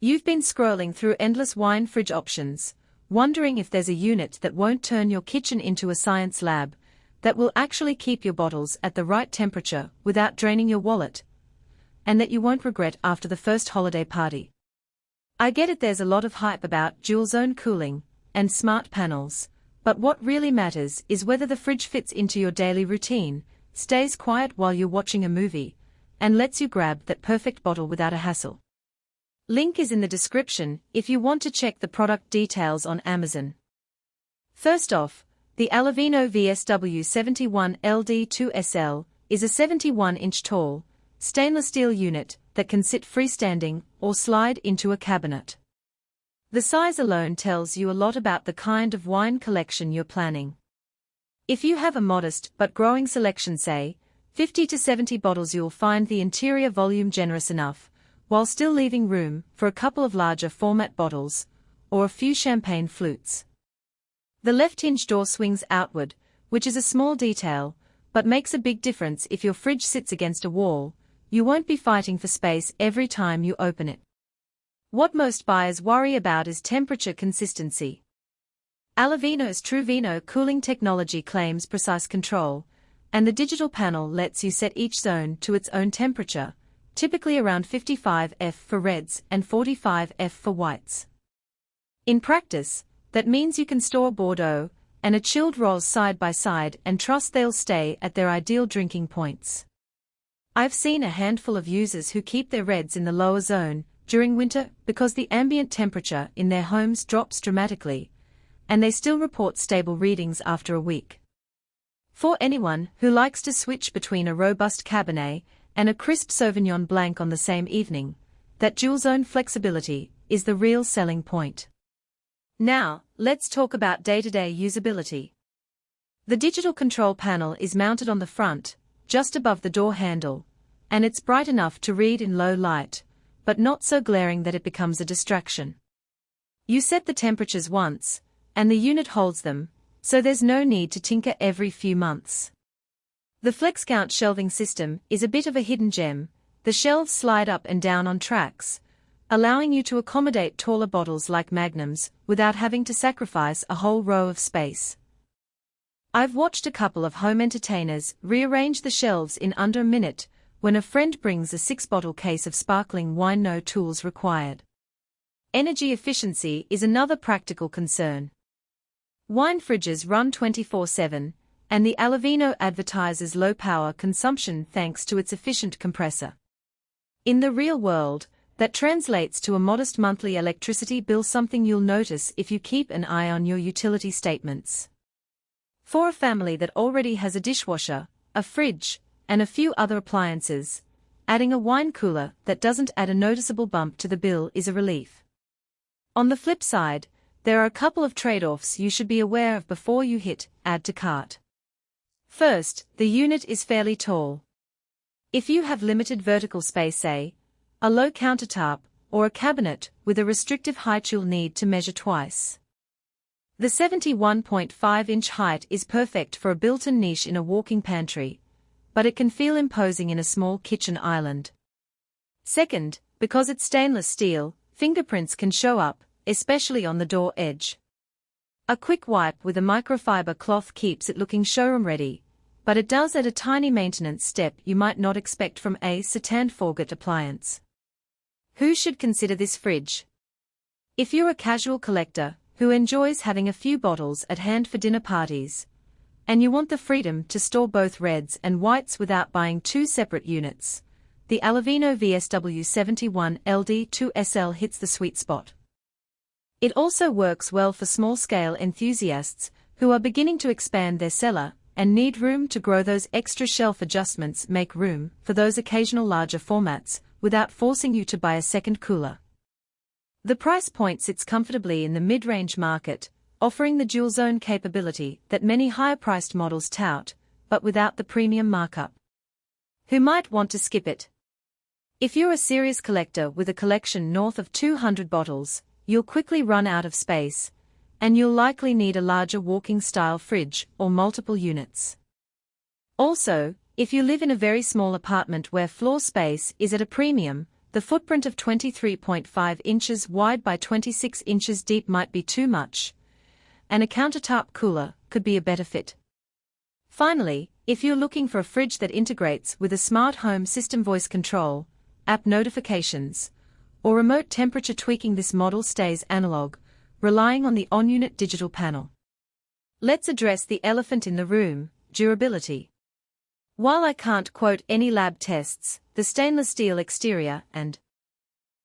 You've been scrolling through endless wine fridge options, wondering if there's a unit that won't turn your kitchen into a science lab, that will actually keep your bottles at the right temperature without draining your wallet, and that you won't regret after the first holiday party. I get it, there's a lot of hype about dual zone cooling and smart panels, but what really matters is whether the fridge fits into your daily routine, stays quiet while you're watching a movie, and lets you grab that perfect bottle without a hassle. Link is in the description if you want to check the product details on Amazon. First off, the Allavino VSW71LD 2SL is a 71-inch tall, stainless steel unit that can sit freestanding or slide into a cabinet. The size alone tells you a lot about the kind of wine collection you're planning. If you have a modest but growing selection, say 50 to 70 bottles, you'll find the interior volume generous enough, while still leaving room for a couple of larger format bottles, or a few champagne flutes. The left hinge door swings outward, which is a small detail, but makes a big difference if your fridge sits against a wall. You won't be fighting for space every time you open it. What most buyers worry about is temperature consistency. Allavino's TruVino cooling technology claims precise control, and the digital panel lets you set each zone to its own temperature, typically around 55 F for reds and 45 F for whites. In practice, that means you can store Bordeaux and a chilled Rose side by side and trust they'll stay at their ideal drinking points. I've seen a handful of users who keep their reds in the lower zone during winter because the ambient temperature in their homes drops dramatically, and they still report stable readings after a week. For anyone who likes to switch between a robust Cabernet and a crisp Sauvignon Blanc on the same evening, that dual-zone flexibility is the real selling point. Now, let's talk about day-to-day usability. The digital control panel is mounted on the front, just above the door handle, and it's bright enough to read in low light, but not so glaring that it becomes a distraction. You set the temperatures once, and the unit holds them, so there's no need to tinker every few months. The FlexCount shelving system is a bit of a hidden gem. The shelves slide up and down on tracks, allowing you to accommodate taller bottles like magnums without having to sacrifice a whole row of space. I've watched a couple of home entertainers rearrange the shelves in under a minute when a friend brings a 6-bottle case of sparkling wine. No tools required. Energy efficiency is another practical concern. Wine fridges run 24/7, and the Allavino advertises low power consumption thanks to its efficient compressor. In the real world, that translates to a modest monthly electricity bill, something you'll notice if you keep an eye on your utility statements. For a family that already has a dishwasher, a fridge, and a few other appliances, adding a wine cooler that doesn't add a noticeable bump to the bill is a relief. On the flip side, there are a couple of trade-offs you should be aware of before you hit Add to Cart. First, the unit is fairly tall. If you have limited vertical space, say, a low countertop, or a cabinet with a restrictive height, you'll need to measure twice. The 71.5-inch height is perfect for a built-in niche in a walk-in pantry, but it can feel imposing in a small kitchen island. Second, because it's stainless steel, fingerprints can show up, especially on the door edge. A quick wipe with a microfiber cloth keeps it looking showroom-ready, but it does add a tiny maintenance step you might not expect from a Satin Forget appliance. Who should consider this fridge? If you're a casual collector who enjoys having a few bottles at hand for dinner parties, and you want the freedom to store both reds and whites without buying two separate units, the Allavino VSW71LD 2SL hits the sweet spot. It also works well for small-scale enthusiasts who are beginning to expand their cellar and need room to grow. Those extra shelf adjustments make room for those occasional larger formats without forcing you to buy a second cooler. The price point sits comfortably in the mid-range market, offering the dual-zone capability that many higher-priced models tout, but without the premium markup. Who might want to skip it? If you're a serious collector with a collection north of 200 bottles, you'll quickly run out of space, and you'll likely need a larger walking-style fridge or multiple units. Also, if you live in a very small apartment where floor space is at a premium, the footprint of 23.5 inches wide by 26 inches deep might be too much, and a countertop cooler could be a better fit. Finally, if you're looking for a fridge that integrates with a smart home system voice control, app notifications, or remote temperature tweaking, this model stays analog, relying on the on-unit digital panel. Let's address the elephant in the room: durability. While I can't quote any lab tests, the stainless steel exterior and